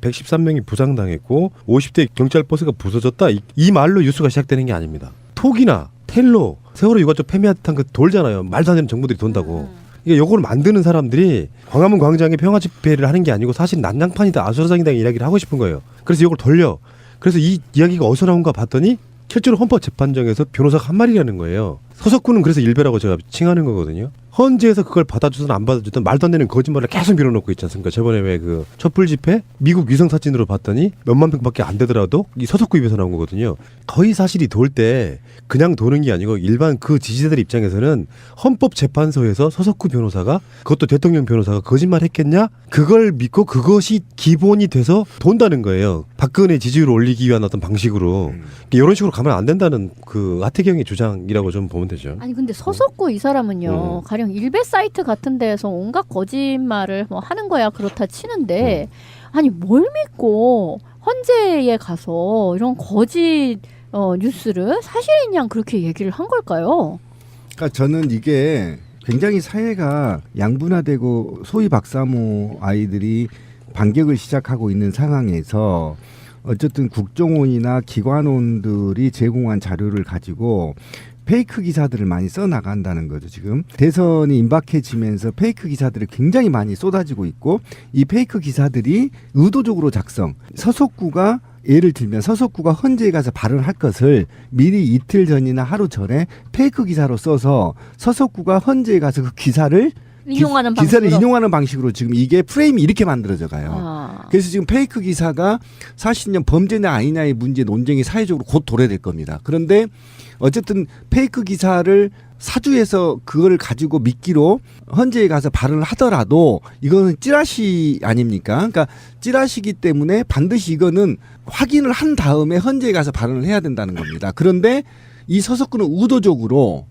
113명이 부상당했고 50대 경찰 버스가 부서졌다. 이 말로 뉴스가 시작되는 게 아닙니다. 톡이나 텔로 세월호 유가족 폐미핫한 거 돌잖아요. 말도 안 되는 정보들이 돈다고. 이게 요거를 만드는 사람들이 광화문 광장에 평화 집회를 하는 게 아니고 사실 난장판이다, 아수라장이다 이야기를 하고 싶은 거예요. 그래서 이걸 돌려. 그래서 이 이야기가 어디서 나온가 봤더니 실제로 헌법재판정에서 변호사가 한 말이라는 거예요. 서석구는 그래서 일베라고 제가 칭하는 거거든요. 헌재에서 그걸 받아주든 안 받아주든 말도 안 되는 거짓말을 계속 밀어넣고 있지 않습니까? 저번에 왜 그 촛불 집회 미국 위성 사진으로 봤더니 몇만 명밖에 안 되더라도 이 서석구 입에서 나온 거거든요. 거의 사실이 돌 때 그냥 도는 게 아니고 일반 그 지지자들 입장에서는 헌법재판소에서 서석구 변호사가 그것도 대통령 변호사가 거짓말했겠냐? 그걸 믿고 그것이 기본이 돼서 돈다는 거예요. 박근혜 지지율을 올리기 위한 어떤 방식으로 이런 식으로 가면 안 된다는 그 하태경의 주장이라고 좀 보면 되죠. 아니 근데 서석구 이 사람은요 가령 일베 사이트 같은 데에서 온갖 거짓말을 뭐 하는 거야 그렇다 치는데 아니 뭘 믿고 헌재에 가서 이런 거짓 뉴스를 사실인 양 그렇게 얘기를 한 걸까요? 그러니까 저는 이게 굉장히 사회가 양분화되고 소위 박사모 아이들이 반격을 시작하고 있는 상황에서 어쨌든 국정원이나 기관원들이 제공한 자료를 가지고 페이크 기사들을 많이 써나간다는 거죠. 지금 대선이 임박해지면서 페이크 기사들이 굉장히 많이 쏟아지고 있고 이 페이크 기사들이 의도적으로 작성. 서석구가 예를 들면 서석구가 헌재에 가서 발언할 것을 미리 이틀 전이나 하루 전에 페이크 기사로 써서 서석구가 헌재에 가서 그 기사를 기사를 인용하는 방식으로 지금 이게 프레임이 이렇게 만들어져 가요. 그래서 지금 페이크 기사가 사실은 범죄냐 아니냐의 문제 논쟁이 사회적으로 곧 도래될 겁니다. 그런데 어쨌든 페이크 기사를 사주해서 그걸 가지고 미끼로 헌재에 가서 발언을 하더라도 이거는 찌라시 아닙니까? 그러니까 찌라시기 때문에 반드시 이거는 확인을 한 다음에 헌재에 가서 발언을 해야 된다는 겁니다. 그런데 이 서석구는 의도적으로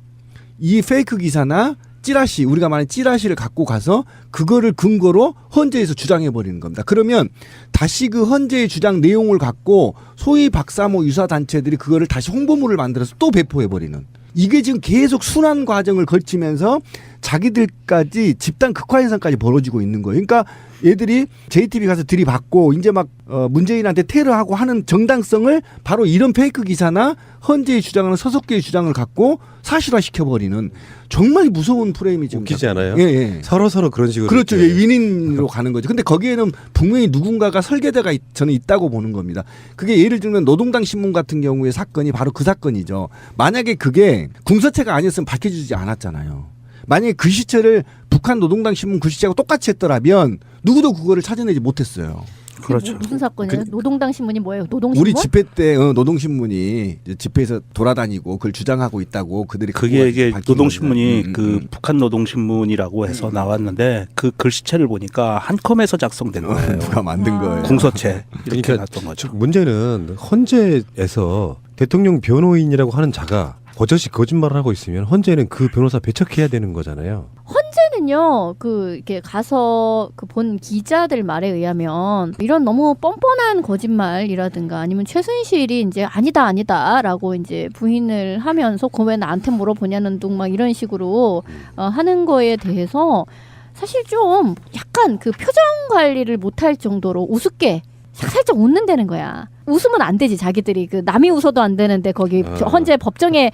이 페이크 기사나 찌라시, 우리가 말하는 찌라시를 갖고 가서 그거를 근거로 헌재에서 주장해버리는 겁니다. 그러면 다시 그 헌재의 주장 내용을 갖고 소위 박사모 유사단체들이 그거를 다시 홍보물을 만들어서 또 배포해버리는. 이게 지금 계속 순환 과정을 거치면서 자기들까지 집단 극화 현상까지 벌어지고 있는 거예요. 그러니까 얘들이 JTBC 가서 들이받고 이제 막 문재인한테 테러하고 하는 정당성을 바로 이런 페이크 기사나 헌재의 주장하는 서석구의 주장을 갖고 사실화시켜버리는 정말 무서운 프레임이 지금 웃기지 않아요? 예, 예. 서로 그런 식으로 그렇죠. 예, 윈윈으로 가는 거죠. 근데 거기에는 분명히 누군가가 설계자가 저는 있다고 보는 겁니다. 그게 예를 들면 노동당 신문 같은 경우의 사건이 바로 그 사건이죠. 만약에 그게 궁서체가 아니었으면 밝혀지지 않았잖아요. 만약에 그 시체를 북한 노동당 신문 그 시체하고 똑같이 했더라면 누구도 그거를 찾아내지 못했어요. 그렇죠. 무슨 사건이에요? 노동당 신문이 뭐예요? 노동신문? 우리 집회 때 노동신문이 집회에서 돌아다니고 그걸 주장하고 있다고 그들이 그게 이게 노동신문이 그 북한 노동신문이라고 해서 나왔는데 그 글씨체를 보니까 한컴에서 작성된 거예요. 누가 만든 거예요. 궁서체 이렇게 그러니까 놨던 거죠. 문제는 헌재에서 대통령 변호인이라고 하는 자가 버젓이 거짓말을 하고 있으면 헌재는 그 변호사 배척해야 되는 거잖아요. 헌재는요, 이렇게 가서 본 기자들 말에 의하면 이런 너무 뻔뻔한 거짓말이라든가 아니면 최순실이 이제 아니다라고 이제 부인을 하면서 그거 왜 나한테 물어보냐는 둥 막 이런 식으로 하는 거에 대해서 사실 좀 약간 그 표정 관리를 못할 정도로 우습게 살짝 웃는다는 거야. 웃으면 안 되지. 자기들이 남이 웃어도 안 되는데 거기 헌재 법정에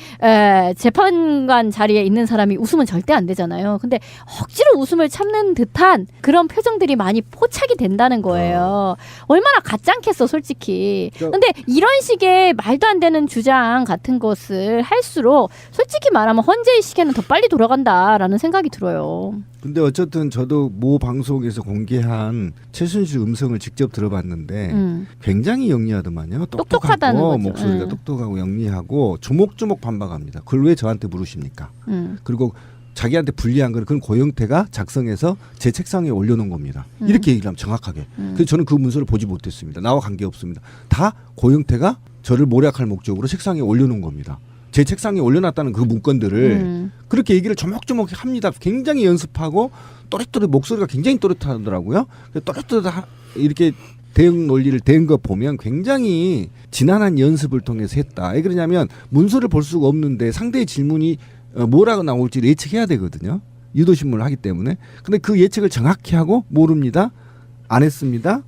재판관 자리에 있는 사람이 웃으면 절대 안 되잖아요. 근데 억지로 웃음을 참는 듯한 그런 표정들이 많이 포착이 된다는 거예요. 얼마나 가짱했어 솔직히. 근데 이런 식의 말도 안 되는 주장 같은 것을 할수록 솔직히 말하면 헌재의 시계는 더 빨리 돌아간다라는 생각이 들어요. 근데 어쨌든 저도 모 방송에서 공개한 최순실 음성을 직접 들어봤는데 굉장히 영리하더만요. 똑똑하다는 거죠. 목소리가 똑똑하고 영리하고 조목조목 반박합니다. 그걸 왜 저한테 물으십니까? 그리고 자기한테 불리한 건 그건 고영태가 작성해서 제 책상에 올려놓은 겁니다. 이렇게 얘기를 하면 정확하게. 그래서 저는 그 문서를 보지 못했습니다. 나와 관계없습니다. 다 고영태가 저를 모략할 목적으로 책상에 올려놓은 겁니다. 제 책상에 올려놨다는 그 문건들을 그렇게 얘기를 조목조목 합니다. 굉장히 연습하고 또렷또렷 목소리가 굉장히 또렷하더라고요. 또렷또렷 이렇게 대응 논리를 대응 거 보면 굉장히 지난한 연습을 통해서 했다. 왜 그러냐면 문서를 볼 수가 없는데 상대의 질문이 뭐라고 나올지 예측해야 되거든요. 유도신문을 하기 때문에. 근데 그 예측을 정확히 하고 모릅니다. 안 했습니다.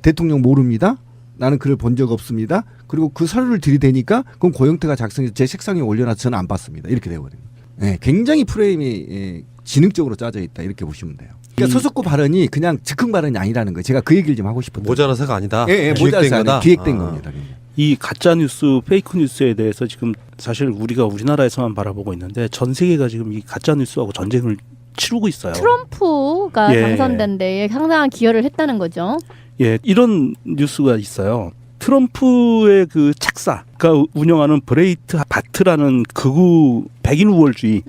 대통령 모릅니다. 나는 글을 본 적 없습니다. 그리고 그 서류를 들이대니까 그건 고영태가 작성해서 제 책상에 올려놔서 저는 안 봤습니다. 이렇게 돼버립니다. 네, 굉장히 프레임이 지능적으로 짜져 있다 이렇게 보시면 돼요. 그러니까 서석구 발언이 그냥 즉흥 발언이 아니라는 거예요. 제가 그 얘기를 좀 하고 싶었는데. 모자라서가 아니다. 예, 기획된 거다. 기획된 겁니다. 이 가짜 뉴스, 페이크 뉴스에 대해서 지금 사실 우리가 우리나라에서만 바라보고 있는데 전 세계가 지금 이 가짜 뉴스하고 전쟁을 치르고 있어요. 트럼프가 예. 당선된 데에 상당한 기여를 했다는 거죠. 예, 이런 뉴스가 있어요. 트럼프의 그 책사가 운영하는 브레이트 바트라는 극우 백인 우월주의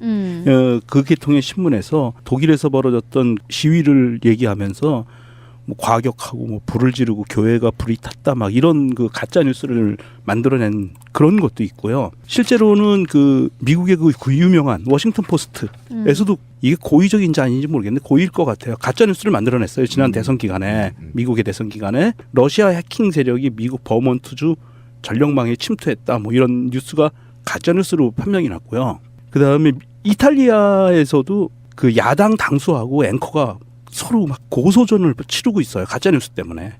그 계통의 신문에서 독일에서 벌어졌던 시위를 얘기하면서 뭐 과격하고 뭐 불을 지르고 교회가 불이 탔다 막 이런 그 가짜 뉴스를 만들어낸 그런 것도 있고요. 실제로는 그 미국의 그 유명한 워싱턴 포스트에서도 이게 고의적인지 아닌지 모르겠는데 고의일 것 같아요. 가짜 뉴스를 만들어냈어요. 지난 대선 기간에 미국의 대선 기간에 러시아 해킹 세력이 미국 버몬트주 전력망에 침투했다 뭐 이런 뉴스가 가짜 뉴스로 판명이 났고요. 그 다음에 이탈리아에서도 그 야당 당수하고 앵커가 서로 막 고소전을 치르고 있어요. 가짜 뉴스 때문에.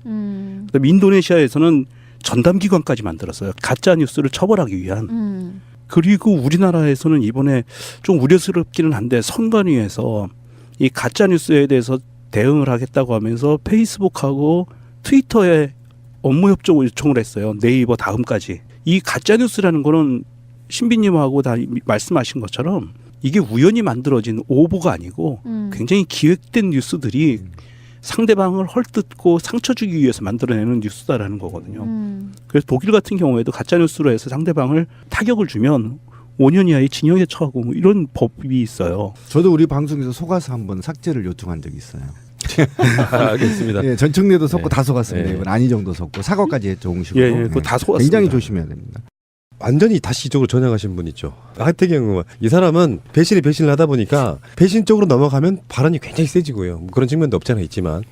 그다음에 인도네시아에서는 전담기관까지 만들었어요. 가짜 뉴스를 처벌하기 위한. 그리고 우리나라에서는 이번에 좀 우려스럽기는 한데 선관위에서 이 가짜 뉴스에 대해서 대응을 하겠다고 하면서 페이스북하고 트위터에 업무 협조 요청을 했어요. 네이버 다음까지. 이 가짜 뉴스라는 거는 신비님하고 다 말씀하신 것처럼 이게 우연히 만들어진 오보가 아니고 굉장히 기획된 뉴스들이 상대방을 헐뜯고 상처 주기 위해서 만들어내는 뉴스다라는 거거든요. 그래서 독일 같은 경우에도 가짜뉴스로 해서 상대방을 타격을 주면 5년 이하의 징역에 처하고 뭐 이런 법이 있어요. 저도 우리 방송에서 속아서 한번 삭제를 요청한 적이 있어요. 알겠습니다. 예, 전청래도 속고 네. 다 속았습니다. 네. 이번 안희정도 속고 사과까지 했죠. 공식으로. 예, 그거 다 속았습니다. 굉장히 조심해야 됩니다. 완전히 다시 이쪽으로 전향하신 분 있죠. 하태경 의원. 이 사람은 배신에 배신을 하다 보니까 배신 쪽으로 넘어가면 발언이 굉장히 세지고요. 뭐 그런 측면도 없잖아 있지만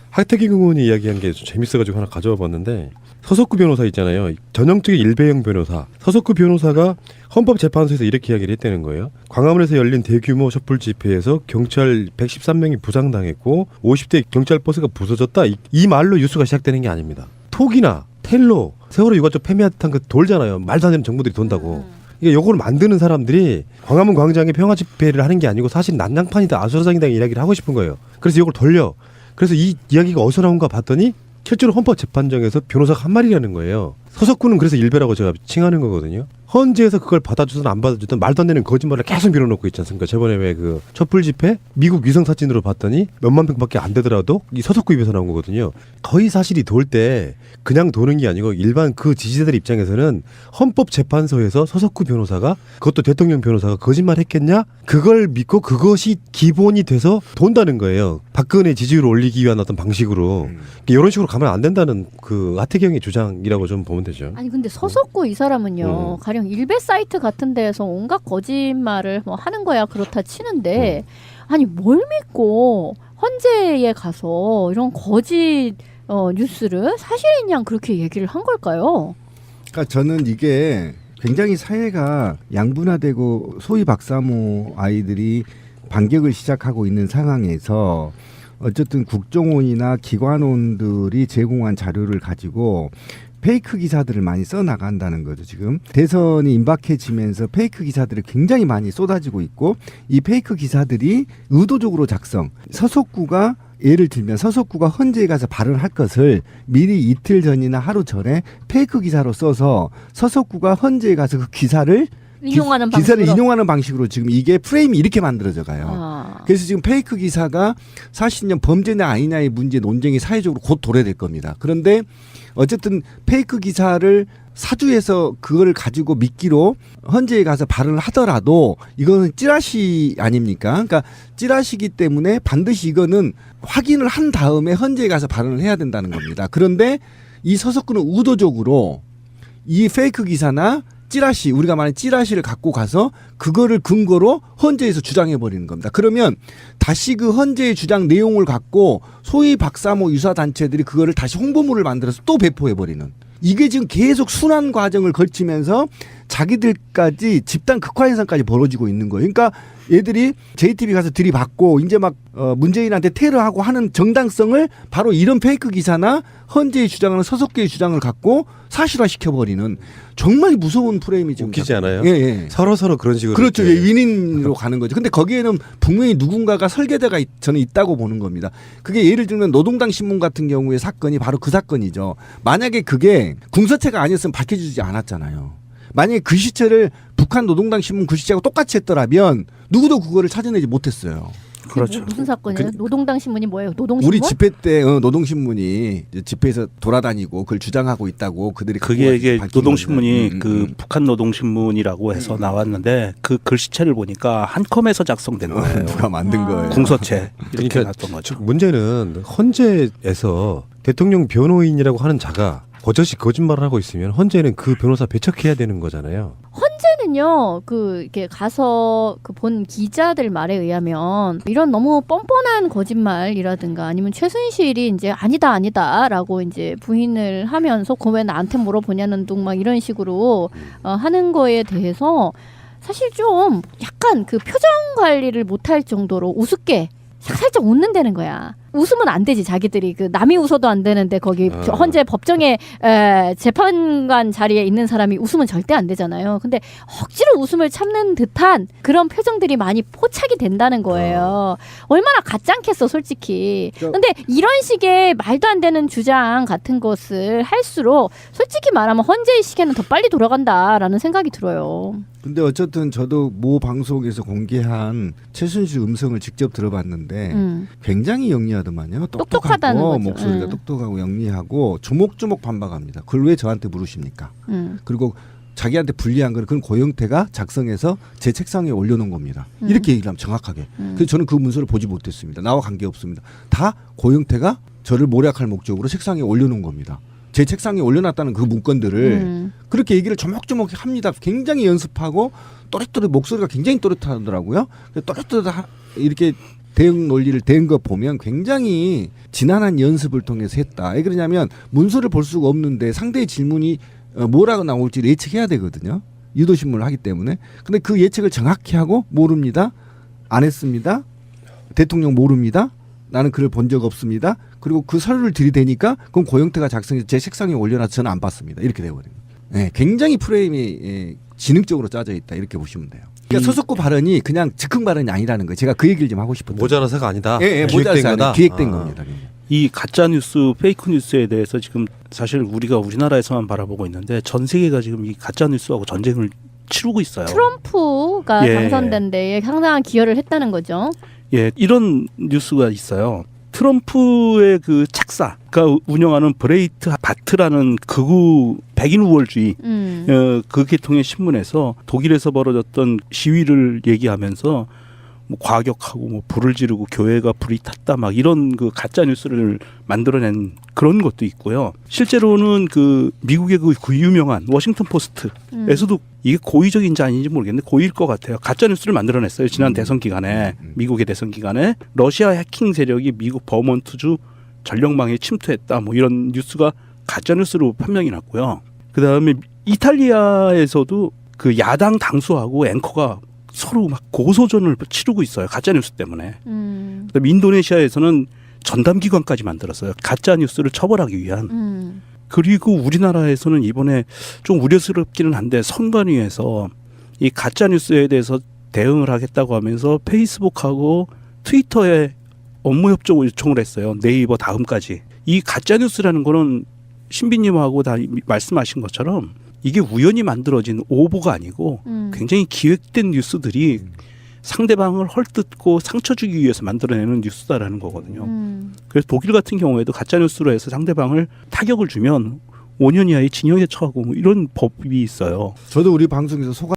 하태경 의원이 이야기한 게 좀 재밌어가지고 하나 가져와 봤는데 서석구 변호사 있잖아요. 전형적인 일배형 변호사. 서석구 변호사가 헌법재판소에서 이렇게 이야기를 했다는 거예요. 광화문에서 열린 대규모 촛불 집회에서 경찰 113명이 부상당했고 50대 경찰 버스가 부서졌다. 이 말로 뉴스가 시작되는 게 아닙니다. 톡이나 텔로 세월호 유가족 폐미하듯한 그 돌잖아요. 말도 안 되는 정보들이 돈다고. 이게 요거를 만드는 사람들이 광화문 광장에 평화 집회를 하는 게 아니고 사실 난장판이다 아수라장이다 이야기를 하고 싶은 거예요. 그래서 이걸 돌려. 그래서 이 이야기가 어디서 나온가 봤더니 실제로 헌법재판정에서 변호사가 한 말이라는 거예요. 서석구는 그래서 일배라고 제가 칭하는 거거든요. 헌재에서 그걸 받아주든 안 받아주든 말도 안 되는 거짓말을 계속 밀어놓고 있지 않습니까? 저번에 왜 그 촛불 집회 미국 위성 사진으로 봤더니 몇만 명밖에 안 되더라도 이 서석구 입에서 나온 거거든요. 거의 사실이 돌 때 그냥 도는 게 아니고 일반 그 지지자들 입장에서는 헌법재판소에서 서석구 변호사가 그것도 대통령 변호사가 거짓말 했겠냐? 그걸 믿고 그것이 기본이 돼서 돈다는 거예요. 박근혜 지지율을 올리기 위한 어떤 방식으로 이런 식으로 가면 안 된다는 그 하태경의 주장이라고 좀 보면 되죠. 아니 근데 서석구 이 사람은요 가령 일베 사이트 같은 데에서 온갖 거짓말을 뭐 하는 거야 그렇다 치는데 아니 뭘 믿고 헌재에 가서 이런 거짓 뉴스를 사실인 양 그렇게 얘기를 한 걸까요? 그러니까 저는 이게 굉장히 사회가 양분화되고 소위 박사모 아이들이 반격을 시작하고 있는 상황에서 어쨌든 국정원이나 기관원들이 제공한 자료를 가지고 페이크 기사들을 많이 써나간다는 거죠. 지금 대선이 임박해지면서 페이크 기사들이 굉장히 많이 쏟아지고 있고 이 페이크 기사들이 의도적으로 작성. 서석구가 예를 들면 서석구가 헌재에 가서 발언할 것을 미리 이틀 전이나 하루 전에 페이크 기사로 써서 서석구가 헌재에 가서 그 기사를 인용하는 기사를 방식으로. 인용하는 방식으로 지금 이게 프레임이 이렇게 만들어져 가요. 아. 그래서 지금 페이크 기사가 사실은 범죄냐 아니냐의 문제 논쟁이 사회적으로 곧 도래될 겁니다. 그런데 어쨌든 페이크 기사를 사주해서 그걸 가지고 미끼로 헌재에 가서 발언을 하더라도 이거는 찌라시 아닙니까? 그러니까 찌라시기 때문에 반드시 이거는 확인을 한 다음에 헌재에 가서 발언을 해야 된다는 겁니다. 그런데 이 서석구는 의도적으로 이 페이크 기사나 찌라시, 우리가 말하는 찌라시를 갖고 가서 그거를 근거로 헌재에서 주장해 버리는 겁니다. 그러면 다시 그 헌재의 주장 내용을 갖고 소위 박사모 유사 단체들이 그거를 다시 홍보물을 만들어서 또 배포해 버리는. 이게 지금 계속 순환 과정을 걸치면서 자기들까지 집단 극화 현상까지 벌어지고 있는 거예요. 그러니까 얘들이 JTBC 가서 들이받고 이제 막 문재인한테 테러하고 하는 정당성을 바로 이런 페이크 기사나 헌재의 주장하는 서석계의 주장을 갖고 사실화 시켜버리는 정말 무서운 프레임이 지금 웃기지 않아요? 예, 예. 서로 그런 식으로. 그렇죠. 이렇게. 예, 윈윈으로 가는 거죠. 근데 거기에는 분명히 누군가가 설계자가 저는 있다고 보는 겁니다. 그게 예를 들면 노동당 신문 같은 경우의 사건이 바로 그 사건이죠. 만약에 그게 궁서체가 아니었으면 밝혀지지 않았잖아요. 만약에 그 시체를 북한 노동당 신문 그 시체하고 똑같이 했더라면 누구도 그거를 찾아내지 못했어요. 그렇죠. 무슨 사건이에요? 노동당 신문이 뭐예요? 노동신문? 우리 집회 때 노동신문이 이제 집회에서 돌아다니고 그걸 주장하고 있다고 그들이 그게 이게 밝힌 노동신문이 거죠. 그 북한 노동신문이라고 해서 나왔는데 그 글씨체를 보니까 한컴에서 작성된 거예요. 누가 만든 거예요. 궁서체 이렇게 그러니까 놨던 거죠. 문제는 헌재에서 대통령 변호인이라고 하는 자가 버젓이 거짓말을 하고 있으면 헌재는 그 변호사 배척해야 되는 거잖아요. 헌재는요, 이렇게 가서 본 기자들 말에 의하면 이런 너무 뻔뻔한 거짓말이라든가 아니면 최순실이 이제 아니다라고 이제 부인을 하면서 그거 왜 나한테 물어보냐는 둥 막 이런 식으로 하는 거에 대해서 사실 좀 약간 그 표정 관리를 못할 정도로 우습게 살짝 웃는다는 거야. 웃으면 안 되지. 자기들이 남이 웃어도 안 되는데 거기 헌재 법정에 재판관 자리에 있는 사람이 웃으면 절대 안 되잖아요. 근데 억지로 웃음을 참는 듯한 그런 표정들이 많이 포착이 된다는 거예요. 얼마나 가짜겠어 솔직히. 근데 이런 식의 말도 안 되는 주장 같은 것을 할수록 솔직히 말하면 헌재의 시계는 더 빨리 돌아간다라는 생각이 들어요. 근데 어쨌든 저도 모 방송에서 공개한 최순실 음성을 직접 들어봤는데 굉장히 영리하더만요. 똑똑하다는 똑똑하고 거죠. 목소리가 똑똑하고 영리하고 조목조목 반박합니다. 그걸 왜 저한테 물으십니까? 그리고 자기한테 불리한 건 그건 고영태가 작성해서 제 책상에 올려놓은 겁니다. 이렇게 얘기를 하면 정확하게. 그래서 저는 그 문서를 보지 못했습니다. 나와 관계없습니다. 다 고영태가 저를 모략할 목적으로 책상에 올려놓은 겁니다. 제 책상에 올려놨다는 그 문건들을 그렇게 얘기를 조목조목 합니다. 굉장히 연습하고 또렷또렷 목소리가 굉장히 또렷하더라고요. 또렷또렷 이렇게 대응 논리를 대응 거 보면 굉장히 지난한 연습을 통해서 했다. 왜 그러냐면 문서를 볼 수가 없는데 상대의 질문이 뭐라고 나올지 예측해야 되거든요. 유도신문을 하기 때문에. 근데 그 예측을 정확히 하고 모릅니다. 안 했습니다. 대통령 모릅니다. 나는 글을 본 적 없습니다. 그리고 그 서류를 들이대니까 그건 고영태가 작성해서 제 책상에 올려놔서 저는 안 봤습니다. 이렇게 되어버립니다. 네, 굉장히 프레임이 지능적으로 짜져 있다. 이렇게 보시면 돼요. 그러니까 서석구 발언이 그냥 즉흥 발언이 아니라는 거예요. 제가 그 얘기를 좀 하고 싶었어요. 모자라서가 아니다. 예, 기획된 거다. 기획된 겁니다. 이 가짜 뉴스, 페이크 뉴스에 대해서 지금 사실 우리가 우리나라에서만 바라보고 있는데 전 세계가 지금 이 가짜 뉴스하고 전쟁을 치르고 있어요. 트럼프가 예. 당선된 데에 상당한 기여를 했다는 거죠. 예, 이런 뉴스가 있어요. 트럼프의 그 책사가 운영하는 브레이트 바트라는 극우 백인 우월주의 그 계통의 신문에서 독일에서 벌어졌던 시위를 얘기하면서 뭐 과격하고 뭐 불을 지르고 교회가 불이 탔다 막 이런 그 가짜 뉴스를 만들어낸 그런 것도 있고요. 실제로는 그 미국의 그 유명한 워싱턴 포스트에서도 이게 고의적인지 아닌지 모르겠는데 고의일 것 같아요. 가짜 뉴스를 만들어냈어요. 지난 대선 기간에 미국의 대선 기간에 러시아 해킹 세력이 미국 버몬트주 전력망에 침투했다 뭐 이런 뉴스가 가짜 뉴스로 판명이 났고요. 그 다음에 이탈리아에서도 그 야당 당수하고 앵커가 서로 막 고소전을 치르고 있어요. 가짜 뉴스 때문에. 그다음에 인도네시아에서는 전담기관까지 만들었어요. 가짜 뉴스를 처벌하기 위한. 그리고 우리나라에서는 이번에 좀 우려스럽기는 한데 선관위에서 이 가짜 뉴스에 대해서 대응을 하겠다고 하면서 페이스북하고 트위터에 업무 협조 요청을 했어요. 네이버 다음까지. 이 가짜 뉴스라는 거는 신비님하고 다 말씀하신 것처럼 이게 우연히 만들어진 오보가 아니고 굉장히 기획된 뉴스들이 상대방을 헐뜯고 상처 주기 위해서 만들어내는 뉴스다라는 거거든요. 그래서 독일 같은 경우에도 가짜 뉴스로 해서 상대방을 타격을 주면 5년 이하의 징역에 처하고 뭐 이런 법이 있어요. 저도 우리 방송에서 소감